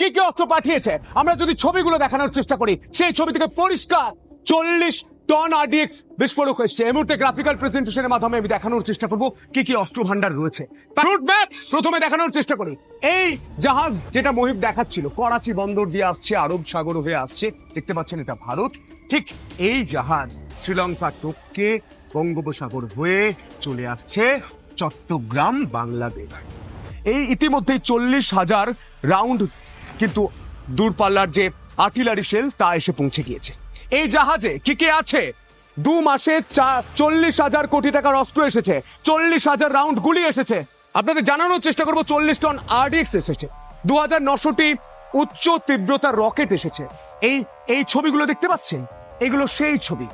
কি কি অস্ত্র পাঠিয়েছে আমরা যদি ছবিগুলো দেখানোর চেষ্টা করি, সেই ছবি থেকে পরিষ্কার 40 টন আরডিএক্স বিস্ফোরক এসছে। এই মুহূর্তে গ্রাফিক্যাল প্রেজেন্টেশনের মাধ্যমে আমি দেখানোর চেষ্টা করবো কি কি অস্ত্র ভান্ডার রয়েছে। রুট ম্যাপ প্রথমে দেখানোর চেষ্টা করি। এই জাহাজ যেটা মহিব দেখাচ্ছিল করাচি বন্দর দিয়ে আসছে, আরব সাগর হয়ে আসছে, দেখতে পাচ্ছেন এটা ভারত। ঠিক এই জাহাজ শ্রীলঙ্কা টপকে বঙ্গোপসাগর হয়ে চলে আসছে চট্টগ্রাম, বাংলাদেশ। এই ইতিমধ্যেই 40,000 রাউন্ড কিন্তু দূরপাল্লার যে আর্টিলারি শেল তা এসে পৌঁছে গিয়েছে। এই জাহাজে কি কি আছে? 2 মাসে 40,000 কোটি টাকার অস্ত্র এসেছে, 40,000 রাউন্ড গুলি এসেছে। আপনাদের জানানোর চেষ্টা করবো 40 টন আরডিএক্স এসেছে, 2900টি উচ্চ তীব্রতার রকেট এসেছে। এই ছবিগুলো দেখতে পাচ্ছেন, এগুলো সেই ছবি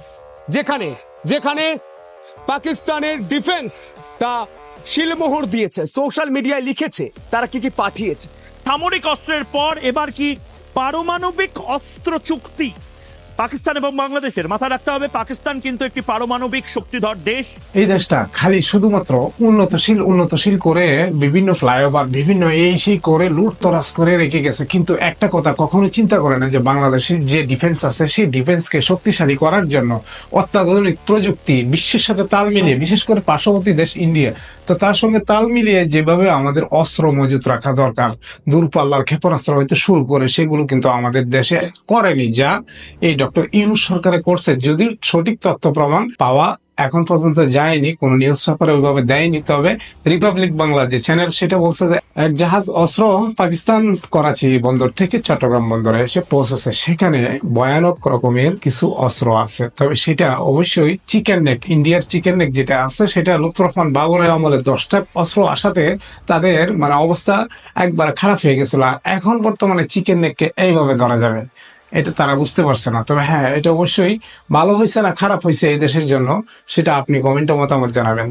যেখানে যেখানে পাকিস্তানের ডিফেন্স তা শিলমোহর দিয়েছে, সোশ্যাল মিডিয়ায় লিখেছে তারা কি কি পাঠিয়েছে। সামরিক অস্ত্রের পর এবার কি পারমাণবিক অস্ত্র চুক্তি পাকিস্তান এবং বাংলাদেশের? মাথায় রাখতে হবে পাকিস্তান কিন্তু একটি পারমাণবিক শক্তিধর দেশ। এই দেশটা খালি শুধুমাত্র উন্নতশীল করে বিভিন্ন ফ্লাইওভার বিভিন্ন এই সেই করে লুটতরাজ করে রেখে গেছে, কিন্তু একটা কথা কখনো চিন্তা করে না যে বাংলাদেশের যে ডিফেন্স আছে সেই ডিফেন্সকে শক্তিশালী করার জন্য অত্যাধুনিক প্রযুক্তি বিশ্বের সাথে তাল মিলিয়ে, বিশেষ করে পার্শ্ববর্তী দেশ ইন্ডিয়া, তো তার সঙ্গে তাল মিলিয়ে যেভাবে আমাদের অস্ত্র মজুত রাখা দরকার, দূরপাল্লার ক্ষেপণাস্ত্র হইতে শুরু করে, সেগুলো কিন্তু আমাদের দেশে করেনি, যা এই ডক্টর ইউনূস সরকারে করছে। যদিও সঠিক তথ্য প্রমাণ পাওয়া এখন পর্যন্ত যায়নি, কোন নিউজ পেপারে ওইভাবে দেয়নি, তবে রিপাবলিক বাংলা যে চ্যানেল সেটা বলছে যে এক জাহাজ অস্ত্র পাকিস্তান করাচি বন্দর থেকে চট্টগ্রাম বন্দরে এসে পৌঁছেছে, সেখানে ভয়ানক রকমের কিছু অস্ত্র আছে। তবে সেটা অবশ্যই চিকেন নেক, ইন্ডিয়ার চিকেন নেক যেটা আছে সেটা লুৎফর রহমান বাবরের আমলে 10টা অস্ত্র আসাতে তাদের মানে অবস্থা একবার খারাপ হয়ে গেছিল। আর এখন বর্তমানে চিকেন নেককে এইভাবে ধরা যাবে এটা তারা বুঝতে পারছে না। তবে হ্যাঁ, এটা অবশ্যই ভালো হয়েছে না খারাপ হয়েছে এই দেশের জন্য, সেটা আপনি কমেন্টে মতামত জানাবেন।